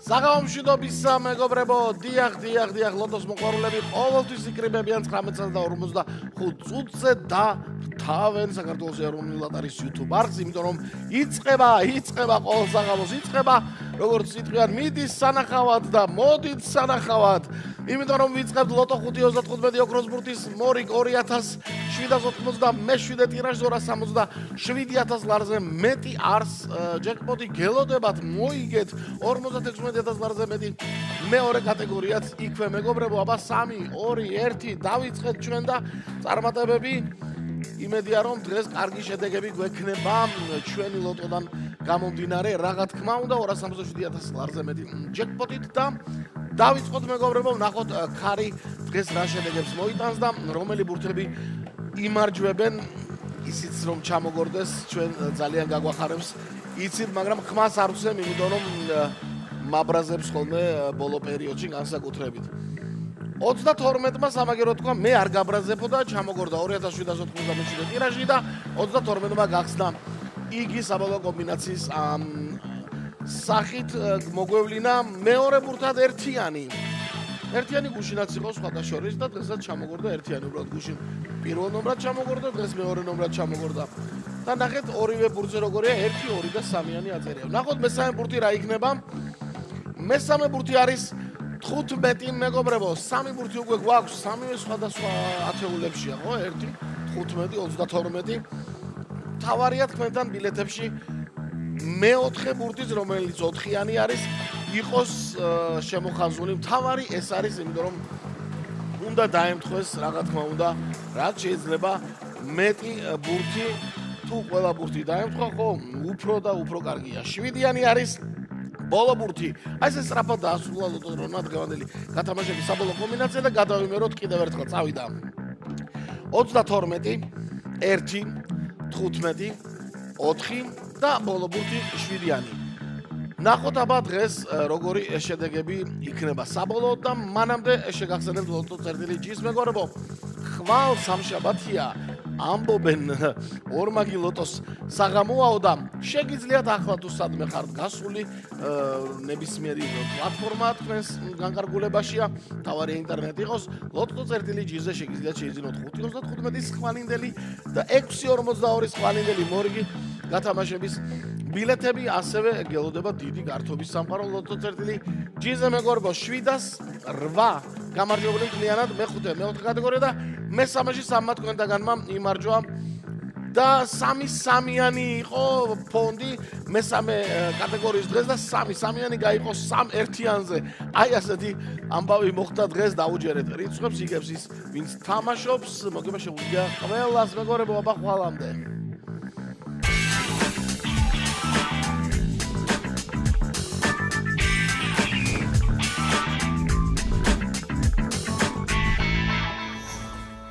საღამომშვიდობის მეგობრებო, დიახ, ლოტოს მოყვარულები ყოველთვის იკრიბებიან 19:45 წუთზე და თავენ საქართველოს ეროვნული ლოტარის YouTube არხს, იმიტომ რომ იწყება ყოველ საღამოს იწყება, როგორც იტყვიან, მიდის სანახავად და მოდით სანახავად. იმიტომ რომ ვიწყებთ ლოტო 5-35 ოქროს ბურთის მორიგ 2787 ტირაჟს 267.000 ლარზე მეტი არს ჯეკპოტი გელოდებათ მოიგეთ 56000 ლარზე მეტი მეორე კატეგორიაც იქვე მეგობრებო, აბა 3 2 1 დავიწყეთ ჩვენ და წარმატებები იმედია რომ დღეს კარგი შედეგები გვექნება ჩვენი ლოტოდან გამომდინარე, რა თქმა უნდა 267.000 ლარზე მეტი ჯეკპოტით და დავიწყოთ მეგობრებო, ვნახოთ ქარი დღეს რა შედეგებს მოიტანს და რომელი ბურთები იმარჯვებენ, ისიც რომ ჩამოგორდეს ჩვენ ძალიან გაგვახარებს იცით, მაგრამ ხმას არ ვცემ, იმიტომ რომ მაბრაზებს ხოლმე ბოლო პერიოდში განსაკუთრებით 32-მა სამაგერო თქვა, მე არ გაბრაზებო და ჩამოგორდა 2787 ტირაჟი და 32-მა გახსნა იგი საბოლოო კომბინაციის სახით მოგვევლინა მეორე ბურთად ერთიანი გუშინაც იყო სხვათა შორის და დღესაც ჩამოგორდა ერთიანი უბრალოდ გუშინ პირველ ნომრად ჩამოგორდა, დღეს მეორე ნომრად ჩამოგორდა და ნახეთ ორივე ბურთზე როგორია 1 2 და 3-იანი აწერია. ნახოთ მესამე ბურთი რა იქნება. მესამე ბურთი არის 15 მეგობრებო, 3 ბურთი უკვე გვაქვს, 3-ვე სხვადასხვა ათეულებშია, ხო? 1 15 32 თავარია თქვენთან ბილეთებში მეოთხე ბურთიც, რომელიც 4-იანი არის, იყოს შემოხაზული. თავარი ეს არის, იმიტომ რომ უნდა დაემთხვეს, რა თქმა უნდა, რაც შეიძლება მეტი ბურთი, თუ ყველა ბურთი დაემთხვა, ხო, უფრო და უფრო კარგია. 7-იანი არის ბოლო ბურთი. აი ეს სწრაფად დაასრულა ლოტოს რონა დღევანდელი გათამაშების საბოლოო კომბინაცია და გადავიმეროთ კიდევ ერთხელ, წავიდა 32 1 15 4 და ბოლო ბურთი 7-იანი. ნახოთ აბა დღეს როგორი შედეგები იქნება საბოლოოდ და მანამდე შეგახსენებთ ლოტო წერტილი ჯის მეგობრებო. ხვალ სამშაბათია ამბობენ ორმაგი ლოტოს საღამოაო და შეგიძლიათ ახლა თუ სადმე ხართ გასული ნებისმიერი პლატფორმა თქვენს განკარგულებაშია, თავარი ინტერნეტი იყოს, ლოტო წერტილი ჯიზე შეგიძლიათ შეიძინოთ 5.35 ხვალინდელი და 6.42 ხვალინდელი მორიგი გათამაშების ბილეთები, ასევე გელოდება დიდი გართობის სამყარო ლოტო წერტილი ჯიზე მეგობრებო. 708 გამარჯვებული მთლიანად მეხუთე მეოთხე კატეგორია და მესამეში 3 თქვენთაგანმა იმარჯვა და 3-3-იანი იყო ფონდი მესამე კატეგორიის დღეს და 3-3-იანი გაიყო 3-1-იანზე. აი ასეთი ამბავი მოხდა დღეს, დაუჯერეთ რიცხვებს იგებს ის ვინც თამაშობს, მოგება შეგვიძლია ყველას მეგობრებო, აბა ხვალამდე.